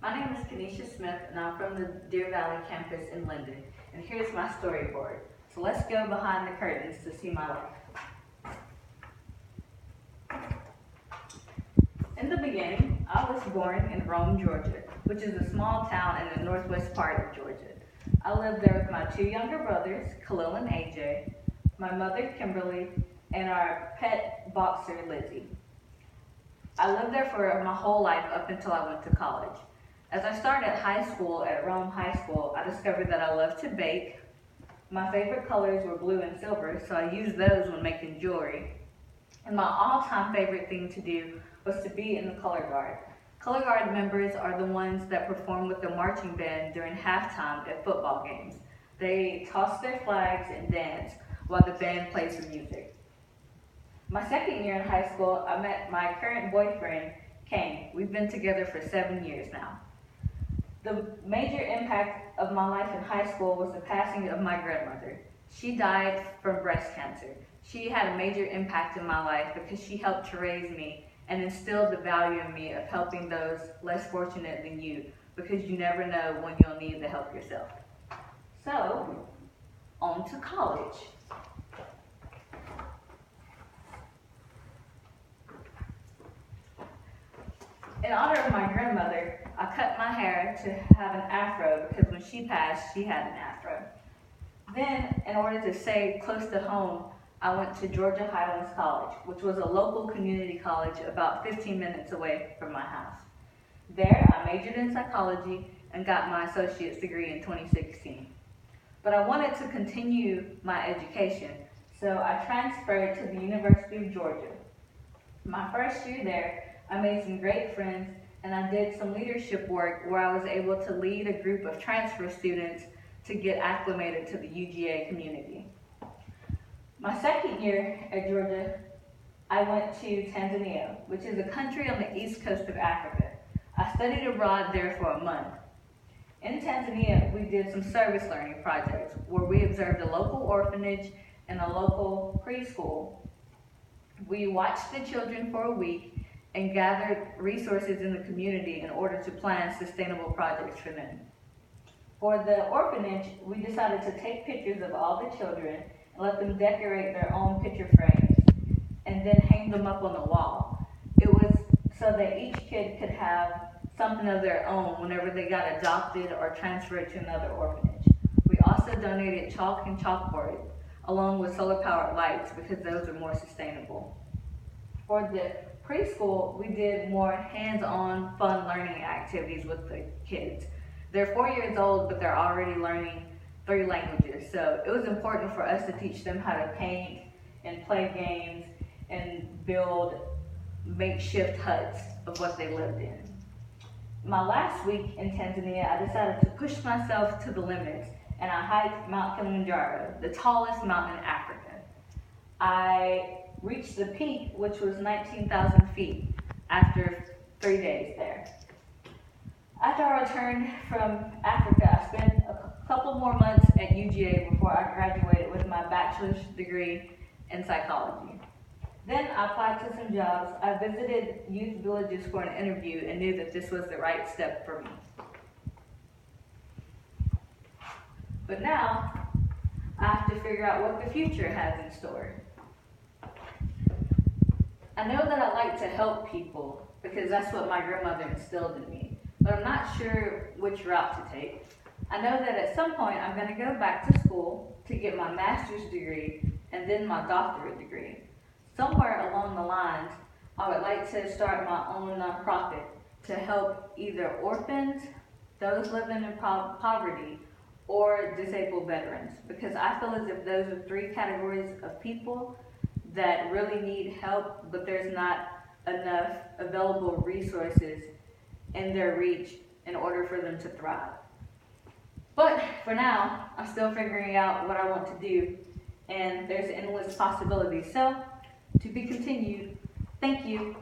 My name is Kenesha Smith, and I'm from the Deer Valley campus in Linden. And here's my storyboard. So let's go behind the curtains to see my life. In the beginning, I was born in Rome, Georgia, which is a small town in the northwest part of Georgia. I lived there with my two younger brothers, Khalil and AJ, my mother, Kimberly, and our pet boxer, Lizzie. I lived there for my whole life up until I went to college. As I started high school at Rome High School, I discovered that I loved to bake. My favorite colors were blue and silver, so I used those when making jewelry. And my all-time favorite thing to do was to be in the color guard. Color guard members are the ones that perform with the marching band during halftime at football games. They toss their flags and dance while the band plays the music. My second year in high school, I met my current boyfriend, Kane. We've been together for 7 years now. The major impact of my life in high school was the passing of my grandmother. She died from breast cancer. She had a major impact in my life because she helped to raise me and instilled the value in me of helping those less fortunate than you, because you never know when you'll need the help yourself. So, on to college. In honor of my grandmother, I cut my hair to have an afro because when she passed, she had an afro. Then, in order to stay close to home, I went to Georgia Highlands College, which was a local community college about 15 minutes away from my house. There, I majored in psychology and got my associate's degree in 2016. But I wanted to continue my education, so I transferred to the University of Georgia. My first year there, I made some great friends, and I did some leadership work where I was able to lead a group of transfer students to get acclimated to the UGA community. My second year at Georgia, I went to Tanzania, which is a country on the east coast of Africa. I studied abroad there for a month. In Tanzania, we did some service learning projects where we observed a local orphanage and a local preschool. We watched the children for a week and gathered resources in the community in order to plan sustainable projects for them. For the orphanage, we decided to take pictures of all the children and let them decorate their own picture frames and then hang them up on the wall. It was so that each kid could have something of their own whenever they got adopted or transferred to another orphanage. We also donated chalk and chalkboard along with solar powered lights because those are more sustainable. For the preschool, we did more hands-on fun learning activities with the kids. They're 4 years old, but they're already learning 3 languages. So it was important for us to teach them how to paint and play games and build makeshift huts of what they lived in. My last week in Tanzania, I decided to push myself to the limits, and I hiked Mount Kilimanjaro, the tallest mountain in Africa. I reached the peak, which was 19,000 feet, after 3 days there. After I returned from Africa, I spent a couple more months at UGA before I graduated with my bachelor's degree in psychology. Then I applied to some jobs. I visited youth villages for an interview and knew that this was the right step for me. But now, I have to figure out what the future has in store. I know that I like to help people because that's what my grandmother instilled in me, but I'm not sure which route to take. I know that at some point I'm going to go back to school to get my master's degree and then my doctorate degree. Somewhere along the lines, I would like to start my own nonprofit to help either orphans, those living in poverty, or disabled veterans, because I feel as if those are 3 categories of people that really need help, but there's not enough available resources in their reach in order for them to thrive. But for now, I'm still figuring out what I want to do, and there's endless possibilities. So, to be continued. Thank you.